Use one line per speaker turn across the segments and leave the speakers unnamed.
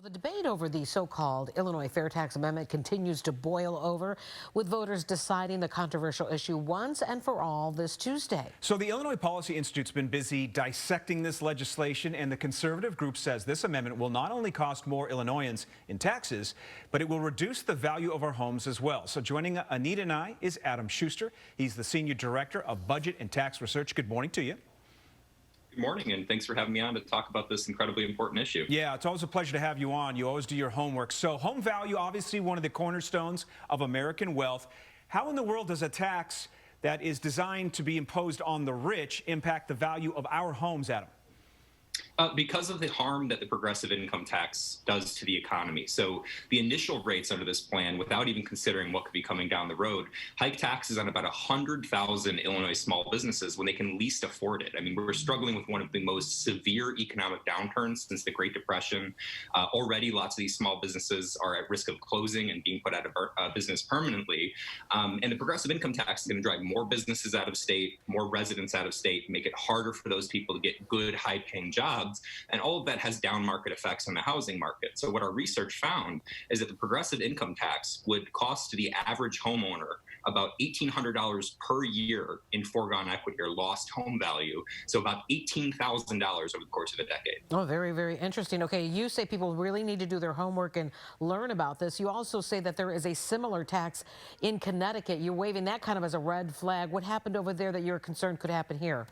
The debate over the so-called Illinois fair tax amendment continues to boil over, with voters deciding the controversial issue once and for all this Tuesday.
So the Illinois Policy Institute's been busy dissecting this legislation, and the conservative group says this amendment will not only cost more Illinoisans in taxes, but it will reduce the value of our homes as well. So joining Anita and I is Adam Schuster. He's the Senior Director of Budget and Tax Research. Good morning to you.
Good morning, and thanks for having me on to talk about this incredibly important issue.
Yeah, it's always a pleasure to have you on. You always do your homework. So home value, obviously one of the cornerstones of American wealth. How in the world does a tax that is designed to be imposed on the rich impact the value of our homes, Adam?
Because of the harm that the progressive income tax does to the economy. So the initial rates under this plan, without even considering what could be coming down the road, hike taxes on about 100,000 Illinois small businesses when they can least afford it. I mean, we're struggling with one of the most severe economic downturns since the Great Depression. Already, lots of these small businesses are at risk of closing and being put out of business permanently. And the progressive income tax is going to drive more businesses out of state, more residents out of state, make it harder for those people to get good, high-paying jobs. And all of that has down market effects on the housing market. So what our research found is that the progressive income tax would cost the average homeowner about $1,800 per year in foregone equity or lost home value. So about $18,000 over the course of a decade.
Oh, very, very interesting. Okay, you say people really need to do their homework and learn about this. You also say that there is a similar tax in Connecticut. You're waving that kind of as a red flag. What happened over there that you're concerned could happen here?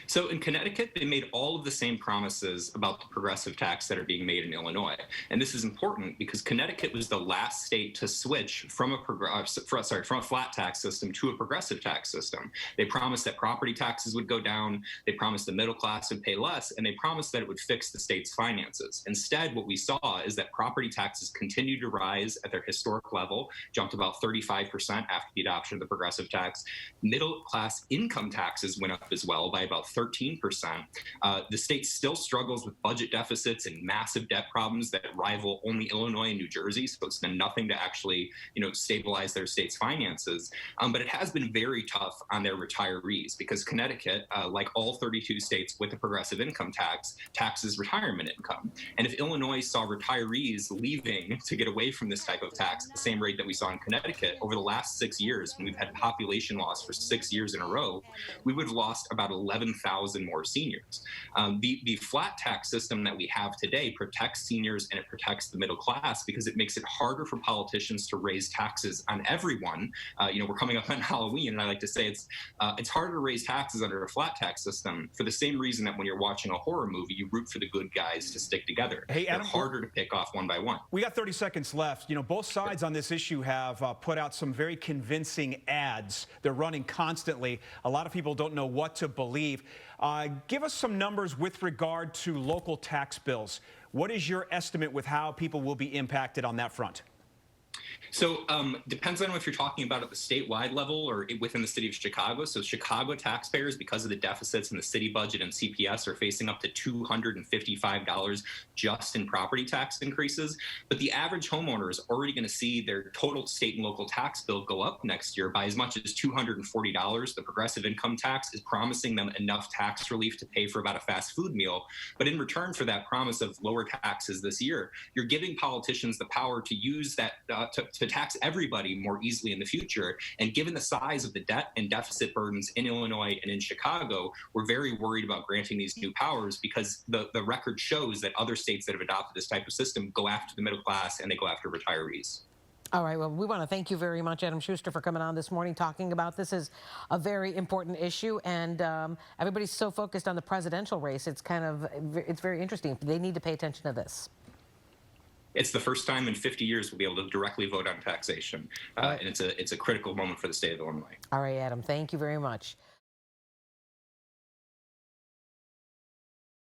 So in Connecticut, they made all of the same promises about the progressive tax that are being made in Illinois. And this is important because Connecticut was the last state to switch from a flat tax system to a progressive tax system. They promised that property taxes would go down, they promised the middle class would pay less, and they promised that it would fix the state's finances. Instead, what we saw is that property taxes continued to rise at their historic level, jumped about 35% after the adoption of the progressive tax. Middle class income taxes went up as well by about 13%. The state still struggles with budget deficits and massive debt problems that rival only Illinois and New Jersey. So it's done nothing to actually, stabilize their state's finances. But it has been very tough on their retirees because Connecticut, like all 32 states with a progressive income tax, taxes retirement income. And if Illinois saw retirees leaving to get away from this type of tax at the same rate that we saw in Connecticut over the last 6 years, when we've had population loss for 6 years in a row, we would have lost about 11,000 more seniors. The flat tax system that we have today protects seniors and it protects the middle class because it makes it harder for politicians to raise taxes on everyone. We're coming up on Halloween, and I like to say it's harder to raise taxes under a flat tax system for the same reason that when you're watching a horror movie, you root for the good guys to stick together.
Hey, Adam,
they're harder to pick off one by one.
We got 30 seconds left. Both sides on this issue have put out some very convincing ads. They're running constantly. A lot of people don't know what to believe. Give us some numbers with regard to local tax bills. What is your estimate with how people will be impacted on that front?
So depends on if you're talking about at the statewide level or within the city of Chicago. So Chicago taxpayers, because of the deficits in the city budget and CPS, are facing up to $255 just in property tax increases. But the average homeowner is already going to see their total state and local tax bill go up next year by as much as $240. The progressive income tax is promising them enough tax relief to pay for about a fast food meal. But in return for that promise of lower taxes this year, you're giving politicians the power to use that to tax everybody more easily in the future. And given the size of the debt and deficit burdens in Illinois and in Chicago, we're very worried about granting these new powers because the record shows that other states that have adopted this type of system go after the middle class and they go after retirees.
All right, well, we want to thank you very much, Adam Schuster, for coming on this morning talking about this. Is a very important issue, and everybody's so focused on the presidential race. It's very interesting. They need to pay attention to this.
It's the first time in 50 years we'll be able to directly vote on taxation, and it's a critical moment for the state of Illinois.
All right, Adam, thank you very much.